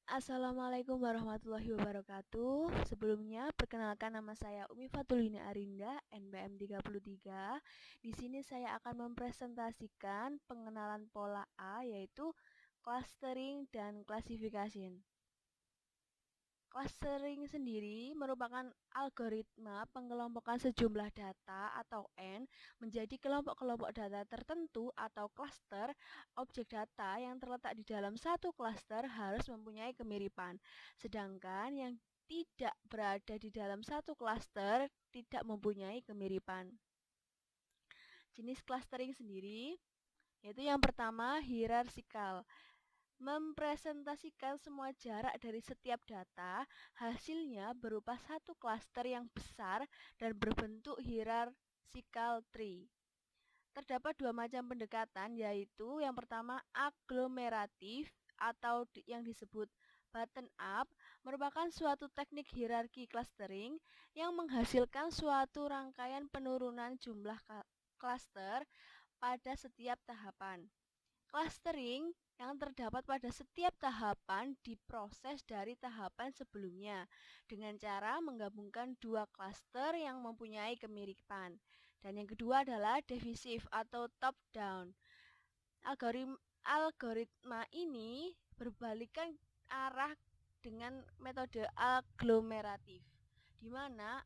Assalamualaikum warahmatullahi wabarakatuh. Sebelumnya, perkenalkan nama saya Umi Fatulina Arinda, NBM 33. Di sini saya akan mempresentasikan pengenalan pola A, yaitu clustering dan classification. Clustering sendiri merupakan algoritma pengelompokan sejumlah data atau N menjadi kelompok-kelompok data tertentu atau cluster. Objek data yang terletak di dalam satu cluster harus mempunyai kemiripan, sedangkan yang tidak berada di dalam satu cluster tidak mempunyai kemiripan. Jenis clustering sendiri yaitu yang pertama hierarkikal, mempresentasikan semua jarak dari setiap data, hasilnya berupa satu klaster yang besar dan berbentuk hierarchical tree. Terdapat dua macam pendekatan, yaitu yang pertama aglomeratif atau yang disebut button up, merupakan suatu teknik hierarki clustering yang menghasilkan suatu rangkaian penurunan jumlah klaster pada setiap tahapan. Clustering yang terdapat pada setiap tahapan diproses dari tahapan sebelumnya dengan cara menggabungkan dua klaster yang mempunyai kemiripan. Dan yang kedua adalah divisif atau top down. Algoritma ini berbalikan arah dengan metode aglomeratif, di mana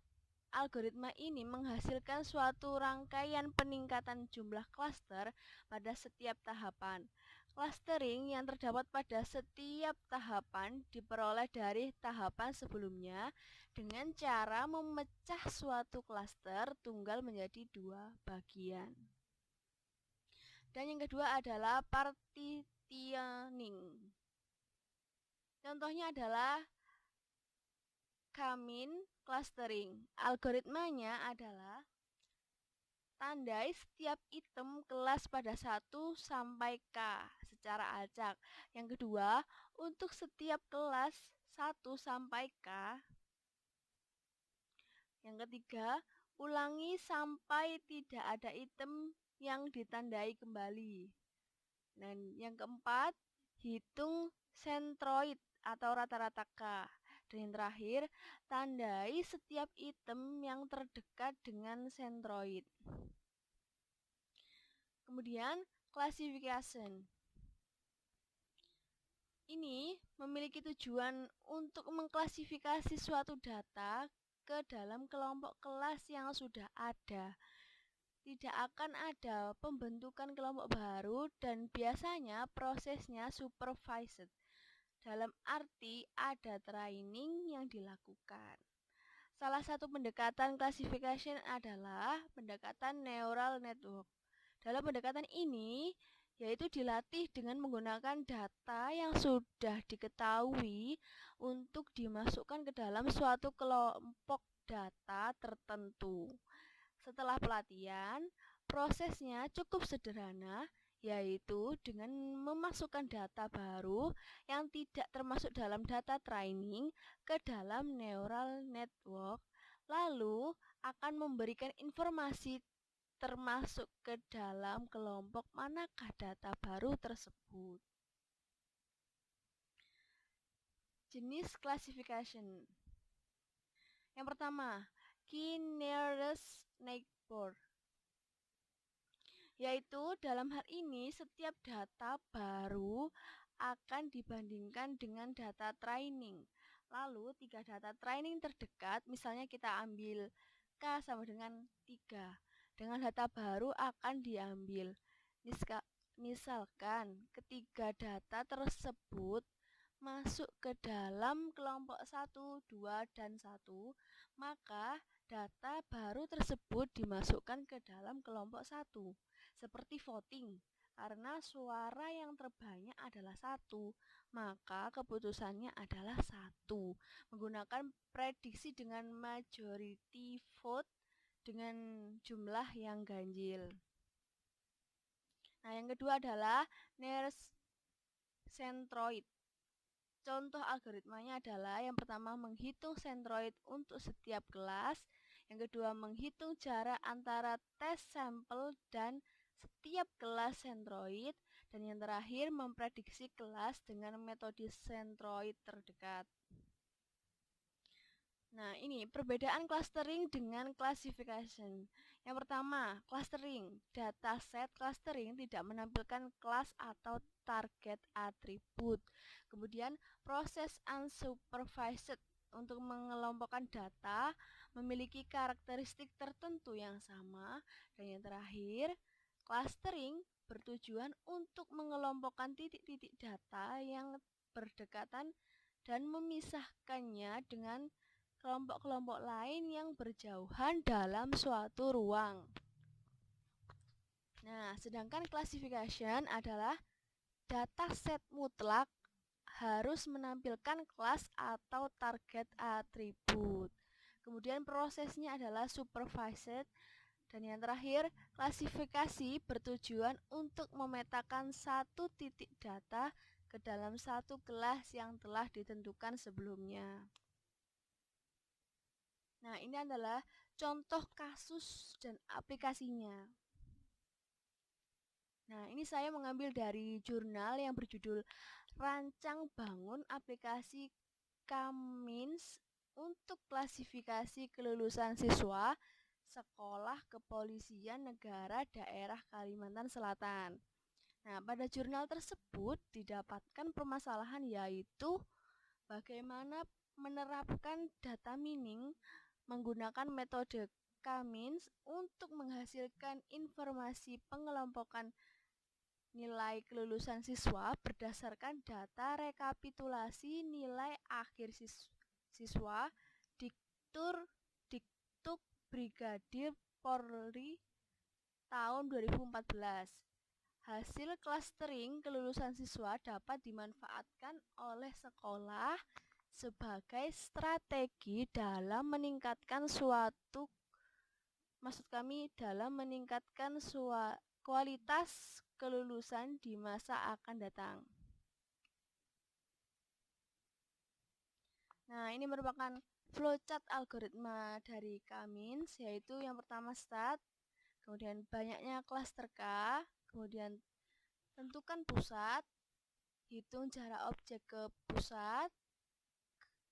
algoritma ini menghasilkan suatu rangkaian peningkatan jumlah klaster pada setiap tahapan. Clustering yang terdapat pada setiap tahapan diperoleh dari tahapan sebelumnya dengan cara memecah suatu klaster tunggal menjadi dua bagian. Dan yang kedua adalah partitioning. Contohnya adalah K-min clustering. Algoritmanya adalah tandai setiap item kelas pada 1 sampai K secara acak. Yang kedua, untuk setiap kelas 1 sampai K. Yang ketiga, ulangi sampai tidak ada item yang ditandai kembali. Dan yang keempat, hitung sentroid atau rata-rata K. Dan yang terakhir, tandai setiap item yang terdekat dengan sentroid. Kemudian, classification. Ini memiliki tujuan untuk mengklasifikasi suatu data ke dalam kelompok kelas yang sudah ada. Tidak akan ada pembentukan kelompok baru dan biasanya prosesnya supervised. Dalam arti ada training yang dilakukan. Salah satu pendekatan classification adalah pendekatan neural network. Dalam pendekatan ini, yaitu dilatih dengan menggunakan data yang sudah diketahui untuk dimasukkan ke dalam suatu kelompok data tertentu. Setelah pelatihan, prosesnya cukup sederhana, yaitu dengan memasukkan data baru yang tidak termasuk dalam data training ke dalam neural network, lalu akan memberikan informasi termasuk ke dalam kelompok manakah data baru tersebut. Jenis classification. Yang pertama, key nearest neighbor, yaitu dalam hal ini setiap data baru akan dibandingkan dengan data training. Lalu 3 data training terdekat, misalnya kita ambil K sama dengan 3. Dengan data baru akan diambil. Misalkan ketiga data tersebut masuk ke dalam kelompok 1, 2, dan 1, maka data baru tersebut dimasukkan ke dalam kelompok 1. Seperti voting, karena suara yang terbanyak adalah 1, maka keputusannya adalah 1. Menggunakan prediksi dengan majority vote dengan jumlah yang ganjil. Nah, yang kedua adalah nearest centroid. Contoh algoritmanya adalah yang pertama menghitung sentroid untuk setiap kelas, yang kedua menghitung jarak antara tes sampel dan setiap kelas sentroid, Dan yang terakhir, memprediksi kelas dengan metode sentroid terdekat. Nah, ini perbedaan clustering dengan classification. Yang pertama, clustering. Dataset clustering tidak menampilkan kelas atau target atribut. Kemudian, proses unsupervised untuk mengelompokkan data memiliki karakteristik tertentu yang sama. Dan yang terakhir, clustering bertujuan untuk mengelompokkan titik-titik data yang berdekatan dan memisahkannya dengan kelompok-kelompok lain yang berjauhan dalam suatu ruang. Nah, sedangkan classification adalah dataset mutlak harus menampilkan kelas atau target atribut. Kemudian prosesnya adalah supervised. Dan yang terakhir, klasifikasi bertujuan untuk memetakan satu titik data ke dalam satu kelas yang telah ditentukan sebelumnya. Nah, ini adalah contoh kasus dan aplikasinya. Nah, ini saya mengambil dari jurnal yang berjudul Rancang Bangun Aplikasi Kamins untuk Klasifikasi Kelulusan Siswa Sekolah Kepolisian Negara Daerah Kalimantan Selatan. Nah, pada jurnal tersebut didapatkan permasalahan yaitu bagaimana menerapkan data mining menggunakan metode Kamins untuk menghasilkan informasi pengelompokan nilai kelulusan siswa berdasarkan data rekapitulasi nilai akhir siswa Diktuk Brigadir Polri tahun 2014. Hasil clustering kelulusan siswa dapat dimanfaatkan oleh sekolah sebagai strategi dalam meningkatkan kualitas kelulusan di masa akan datang. Nah, ini merupakan flowchart algoritma dari Kamins, yaitu yang pertama start, kemudian banyaknya klaster K, kemudian tentukan pusat, hitung jarak objek ke pusat,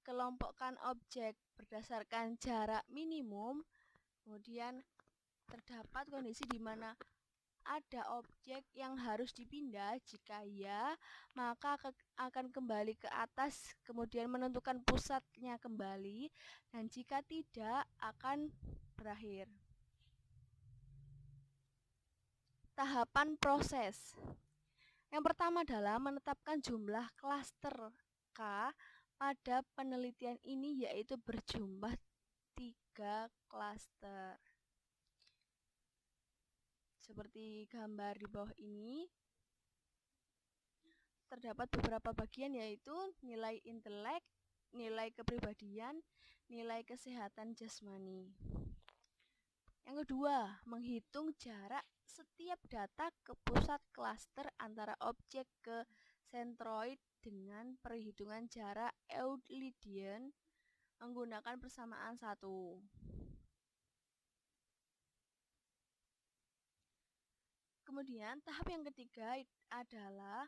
kelompokkan objek berdasarkan jarak minimum, kemudian terdapat kondisi di mana ada objek yang harus dipindah. Jika ya, maka akan kembali ke atas, kemudian menentukan pusatnya kembali, dan jika tidak, akan berakhir. Tahapan proses. Yang pertama adalah menetapkan jumlah klaster K pada penelitian ini, yaitu berjumlah 3 klaster. Seperti gambar di bawah ini, terdapat beberapa bagian yaitu nilai intelek, nilai kepribadian, nilai kesehatan jasmani. Yang kedua, menghitung jarak setiap data ke pusat klaster antara objek ke sentroid dengan perhitungan jarak Euclidean menggunakan persamaan 1. Kemudian tahap yang ketiga adalah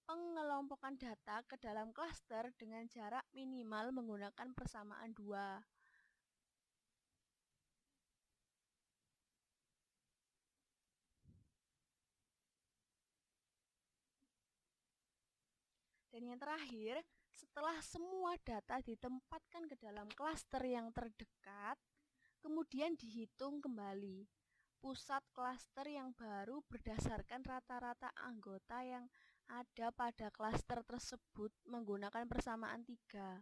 pengelompokan data ke dalam klaster dengan jarak minimal menggunakan persamaan 2. Dan yang terakhir, setelah semua data ditempatkan ke dalam klaster yang terdekat, kemudian dihitung kembali pusat klaster yang baru berdasarkan rata-rata anggota yang ada pada klaster tersebut menggunakan persamaan 3.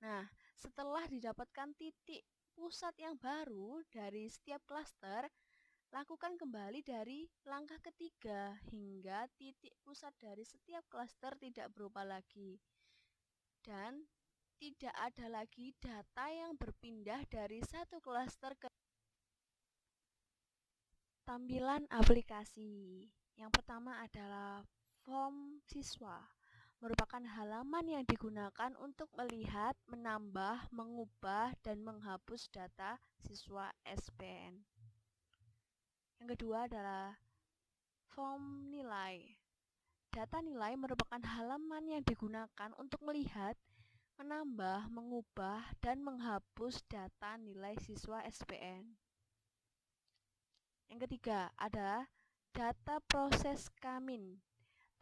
Nah, setelah didapatkan titik pusat yang baru dari setiap klaster, lakukan kembali dari langkah ketiga hingga titik pusat dari setiap klaster tidak berubah lagi. Dan tidak ada lagi data yang berpindah dari satu klaster ke tampilan aplikasi. Yang pertama adalah form siswa. Merupakan halaman yang digunakan untuk melihat, menambah, mengubah, dan menghapus data siswa SPN. Yang kedua adalah form nilai. Data nilai merupakan halaman yang digunakan untuk melihat, menambah, mengubah, dan menghapus data nilai siswa SPN. Yang ketiga adalah data proses Kamin.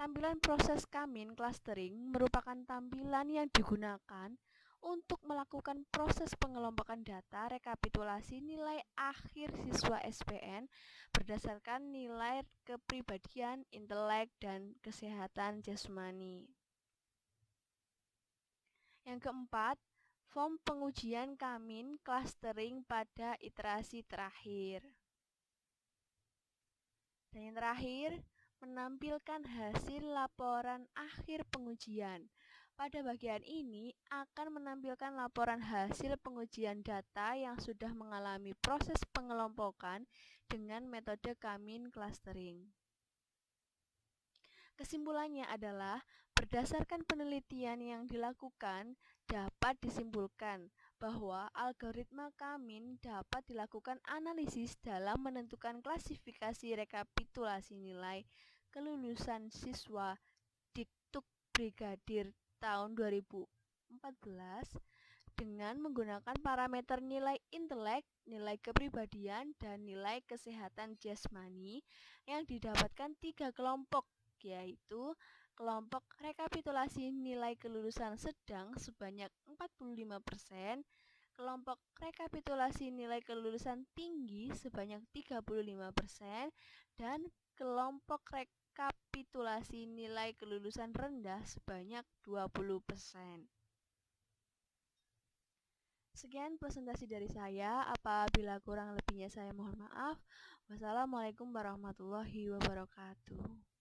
Tampilan proses Kamin clustering merupakan tampilan yang digunakan untuk melakukan proses pengelompokan data rekapitulasi nilai akhir siswa SPN berdasarkan nilai kepribadian, intelek, dan kesehatan jasmani. Yang keempat, form pengujian Kamin clustering pada iterasi terakhir. Dan yang terakhir, menampilkan hasil laporan akhir pengujian. Pada bagian ini akan menampilkan laporan hasil pengujian data yang sudah mengalami proses pengelompokan dengan metode Kamin clustering. Kesimpulannya adalah, berdasarkan penelitian yang dilakukan, dapat disimpulkan bahwa algoritma Kamin dapat dilakukan analisis dalam menentukan klasifikasi rekapitulasi nilai kelulusan siswa Diktuk Brigadir tahun 2014 dengan menggunakan parameter nilai intelek, nilai kepribadian, dan nilai kesehatan jasmani yang didapatkan 3 kelompok, yaitu kelompok rekapitulasi nilai kelulusan sedang sebanyak 45%, kelompok rekapitulasi nilai kelulusan tinggi sebanyak 35%, dan kelompok rekapitulasi nilai kelulusan rendah sebanyak 20%. Sekian presentasi dari saya. Apabila kurang lebihnya saya mohon maaf. Wassalamualaikum warahmatullahi wabarakatuh.